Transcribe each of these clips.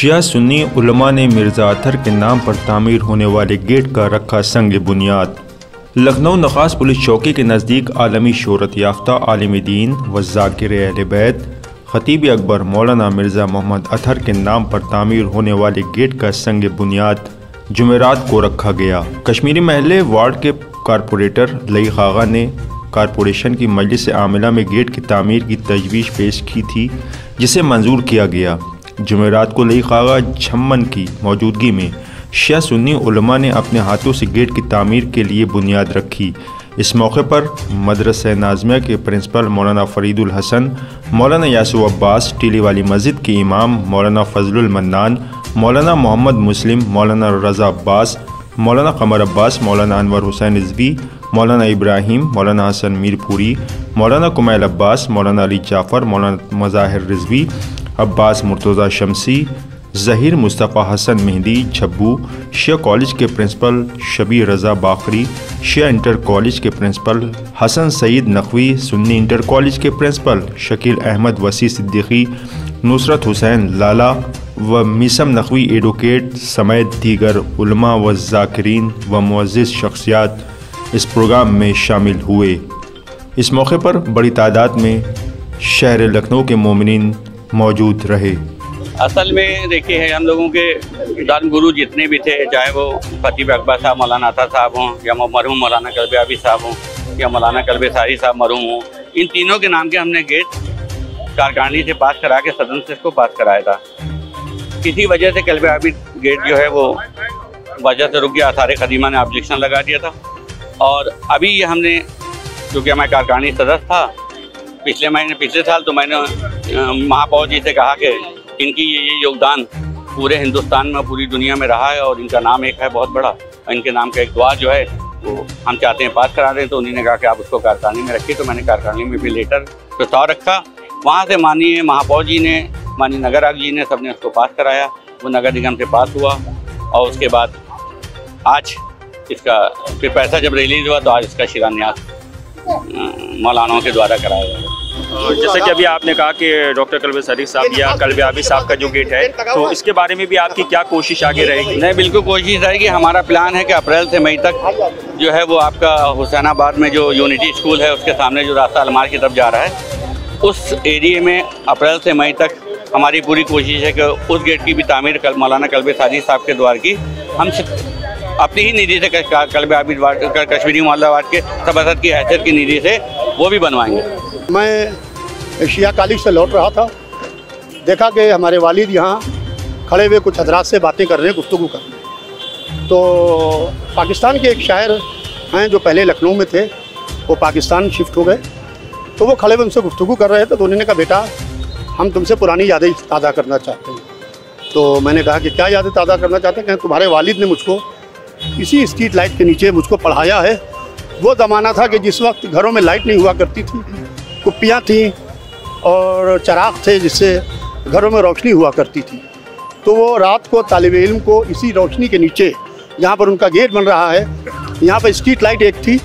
शिया सुन्नी उलमा ने मिर्ज़ा अतहर के नाम पर तामीर होने वाले गेट का रखा संग बुनियाद। लखनऊ नखास पुलिस चौकी के नज़दीक आलमी शोहरत याफ्ता आलिम दीन व ज़ाकिर अहले बैत खतीब अकबर मौलाना मिर्ज़ा मोहम्मद अतहर के नाम पर तामीर होने वाले गेट का संग बुनियाद जुमेरात को रखा गया। कश्मीरी महल्ले वार्ड के कारपोरेटर लई खागा ने कारपोरेशन की मजलिस आमिला में गेट की तामीर की तजवीज़ पेश की थी, जिसे मंजूर किया गया। जुमेरात को लई खागा झम्मन की मौजूदगी में शिया सुन्नी उलमा ने अपने हाथों से गेट की तामीर के लिए बुनियाद रखी। इस मौके पर मदरसा नाज़मिया के प्रिंसिपल मौलाना फरीदुल हसन, मौलाना यासूफ अब्बास, टीली वाली मस्जिद के इमाम मौलाना फजलुल मन्नान, मौलाना मोहम्मद मुस्लिम, मौलाना रज़ा अब्बास, मौलाना कमर अब्बास, मौलाना अनवर हुसैन रिजवी, मौलाना इब्राहिम, मौलाना हसन मीरपुरी, मौलाना कुमैल अब्बास, मौलाना अली जाफ़र, मौलाना मज़ाहिर रिजवी, अब्बास मुर्तज़ा शमसी, ज़हीर मुस्तफ़ा हसन मेहदी छब्बू, शिया कॉलेज के principal Shabbir Raza Baqri, Shia inter college के principal Hasan Saeed Naqvi, Sunni inter college के प्रिंसिपल शकील अहमद वसी सिद्दीकी, नुसरत हुसैन लाला व मीसम नकवी एडवोकेट समेत दीगर उलमा व ज़ाकिरीन व मुअज़्ज़िज़ शख्सियात इस प्रोग्राम में शामिल हुए। इस मौके पर बड़ी तादाद में शहर लखनऊ के मोमिनीन मौजूद रहे। असल में देखिए, हम लोगों के धर्म गुरु जितने भी थे, चाहे वो खतीब अकबर साहब मौलाना अतहर साहब हों या मरहूम मौलाना कल्बे आबिद साहब हों या मौलाना कल्बे सारी साहब मरहूम हों, इन तीनों के नाम के हमने गेट कारखानी से पास करा के सदन से इसको पास कराया था। किसी वजह से कल्बे आबिद गेट जो है वो वजह से रुक गया। सारे खदीमा ने ऑब्जेक्शन लगा दिया था और अभी ये हमने, क्योंकि मैं कारखानी सदस्य था पिछले साल, तो मैंने महापौर जी से कहा कि इनकी ये योगदान पूरे हिंदुस्तान में पूरी दुनिया में रहा है और इनका नाम एक है बहुत बड़ा, इनके नाम का एक दुआ जो है वो हम चाहते हैं पास करा दें। तो उन्होंने कहा कि आप उसको कारखानी में रखिए। तो मैंने कारखानी में भी लेटर प्रस्ताव रखा। वहाँ से माननीय महापौर जी ने, माननीय नगर आयुक्त जी ने, सबने उसको पास कराया। वो नगर निगम से पास हुआ और उसके बाद आज इसका फिर पैसा जब रिलीज़ हुआ तो आज इसका शिलान्यास मौलानाओं के द्वारा कराया गया। जैसा कि अभी आपने कहा कि डॉक्टर कल्बे सादिक साहब या कल्बे आबिद साहब का जो गेट है, तो इसके बारे में भी आपकी क्या कोशिश आगे रहेगी? नहीं, बिल्कुल कोशिश रहेगी। हमारा प्लान है कि अप्रैल से मई तक जो है वो आपका हुसैनाबाद में जो यूनिटी स्कूल है उसके सामने जो रास्ता अलमार की तरफ जा रहा है, उस एरिए में अप्रैल से मई तक हमारी पूरी कोशिश है कि उस गेट की भी तामीर मौलाना कल्बे सादिक साहब के द्वार की हम अपनी ही निधि से कल्बे आबिद वार्ड कश्मीरी मोहल्ला वार्ड के सभासद की हैसियत की निधि से वो भी बनवाएंगे। मैं शिया कॉलेज से लौट रहा था, देखा कि हमारे वालिद यहाँ खड़े हुए कुछ हजरात से बातें कर रहे हैं, गुफ्तगू कर रहे हैं। तो पाकिस्तान के एक शायर हैं जो पहले लखनऊ में थे, वो पाकिस्तान शिफ्ट हो गए, तो वो खड़े हुए उनसे गुफ्तगू कर रहे थे। तो उन्होंने कहा, बेटा हम तुमसे पुरानी यादें ताज़ा करना चाहते हैं। तो मैंने कहा कि क्या यादें ताज़ा करना चाहते हैं? तुम्हारे वालिद ने मुझको इसी स्ट्रीट लाइट के नीचे मुझको पढ़ाया है। वो ज़माना था कि जिस वक्त घरों में लाइट नहीं हुआ करती थी, कुप्पियाँ थीं और चराग थे जिससे घरों में रोशनी हुआ करती थी। तो वो रात को तालिब इल्म को इसी रोशनी के नीचे, जहाँ पर उनका गेट बन रहा है, यहाँ पर स्ट्रीट लाइट एक थी,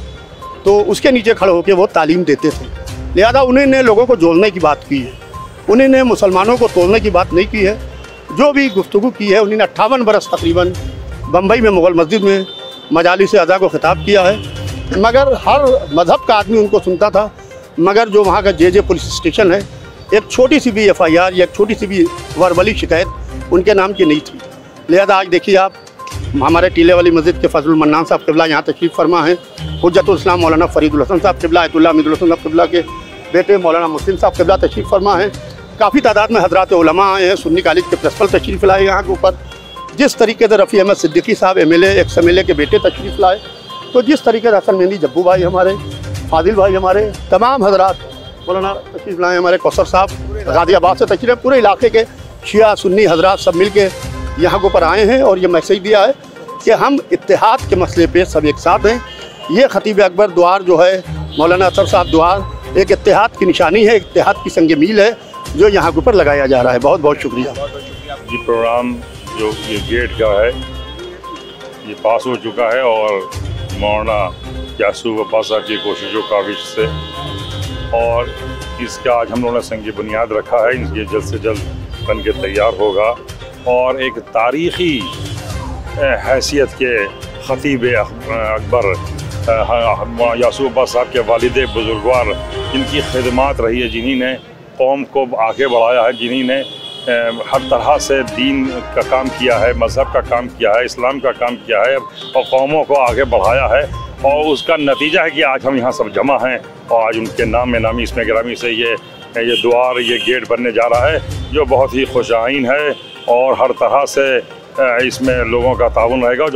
तो उसके नीचे खड़े होकर वो तालीम देते थे। लिहाजा उन्होंने लोगों को जोड़ने की बात की है, उन्होंने मुसलमानों को तोड़ने की बात नहीं की है। जो भी गुफ्तगू की है, उन्होंने 58 बरस तकरीबन बम्बई में मुग़ल मस्जिद में मजालिस अज़ा को ख़िताब किया है। मगर हर मज़हब का आदमी उनको सुनता था, मगर जो वहाँ का जे पुलिस स्टेशन है, एक छोटी सी भी FIR या एक छोटी सी भी वर्बली शिकायत उनके नाम की नहीं थी। लिहाजा आज देखिए आप, हमारे टीले वाली मस्जिद के फजलुल मन्नान साहब क़िबला यहाँ तशरीफ़ फरमा हैं, हुज्जतुल इस्लाम मौलाना फरीदुल हसन साहब क़िबला, आयतुल्लाह अमीरुल हसन साहब क़िबला के बेटे मौलाना मुस्लिम साहब क़िबला तशरीफ़ फरमा हैं। काफ़ी तादाद में हज़रात उलमा आए हैं, सुन्नी कॉलेज के प्रिंसिपल तशरीफ़ लाए यहाँ के ऊपर। जिस तरीके से रफ़ी अहमद सिद्दीकी साहब MLA एक्स MLA के बेटे तशरीफ़ लाए, तो जिस तरीके से हसन मेहंदी जब्बू भाई हमारे, फादिल भाई हमारे, तमाम हजरात मौलाना तशरीफ़ लाए, हमारे कौसर साहब गाज़ियाबाद से तशरीफ़, पूरे इलाके के शिया सुन्नी हजरात सब मिल के यहाँ के ऊपर आए हैं और ये मैसेज दिया है कि हम इत्तेहाद के मसले पे सब एक साथ हैं। ये खतीब अकबर द्वार जो है, मौलाना अतहर साहब द्वार, एक इत्तेहाद की निशानी है, इत्तेहाद की संग मील है जो यहाँ के ऊपर लगाया जा रहा है। बहुत बहुत शुक्रिया। ये प्रोग्राम जो ये गेट का है ये पास हो चुका है और मौलाना यासूफ अब्बास साहब की कोशिशों काविश से, और इसका आज हम लोगों ने संग बुनियाद रखा है। ये जल्द से जल्द बन के तैयार होगा और एक तारीख़ी हैसियत के ख़तीब अकबर यासूब अब्बास साहब के वालिद बुजुर्गवार, इनकी खिदमत रही है, जिन्हीं ने कौम को आगे बढ़ाया है, जिन्हीं ने हर तरह से दीन का काम किया है, मज़हब का काम किया है, इस्लाम का काम किया है और कौमों को आगे बढ़ाया है। और उसका नतीजा है कि आज हम यहाँ सब जमा हैं और आज उनके नाम में नामी इसमें गिरामी से ये द्वार, ये गेट बनने जा रहा है, जो बहुत ही खुशाइन है। और हर तरह से इसमें लोगों का ताउन रहेगा,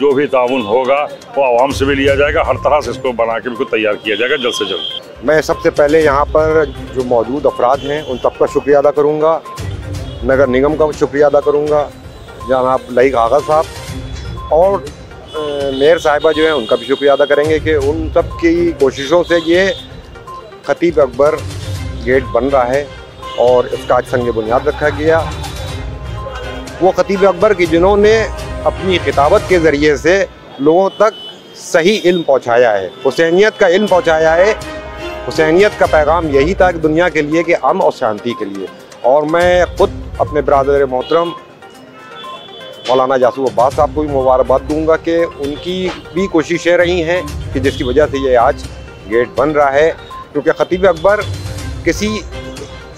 जो भी ताउन होगा वो आवाम से भी लिया जाएगा, हर तरह से इसको बना के बिल्कुल तैयार किया जाएगा जल्द से जल्द। मैं सबसे पहले यहाँ पर जो मौजूद अफराद हैं उन सबका शुक्रिया अदा करूँगा, नगर निगम का शुक्रिया अदा करूँगा, जनाब लईक आगा साहब और मेयर साहिबा जो हैं उनका भी शुक्रिया अदा करेंगे कि उन सब की कोशिशों से ये खतीब अकबर गेट बन रहा है और इसका आज संग बुनियाद रखा गया। वो खतीब अकबर की जिन्होंने अपनी खिताबत के ज़रिए से लोगों तक सही इल्म पहुँचाया है, हुसैनियत का इल्म पहुँचाया है। हुसैनियत का पैगाम यही था कि दुनिया के लिए कि अमन और शांति के लिए। और मैं ख़ुद अपने बिरादर मोहतरम मौलाना यासूब अब्बास साहब को भी मुबारकबाद दूंगा कि उनकी भी कोशिशें रही हैं कि जिसकी वजह से ये आज गेट बन रहा है। क्योंकि खतीब अकबर किसी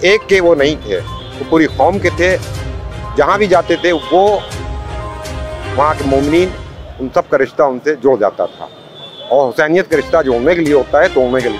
एक के वो नहीं थे, वो पूरी कौम के थे। जहाँ भी जाते थे वो वहाँ के मोमिनीन, उन सब का रिश्ता उनसे जुड़ जाता था। और हुसैनियत का रिश्ता जोड़ने के लिए होता है, तोड़ने के लिए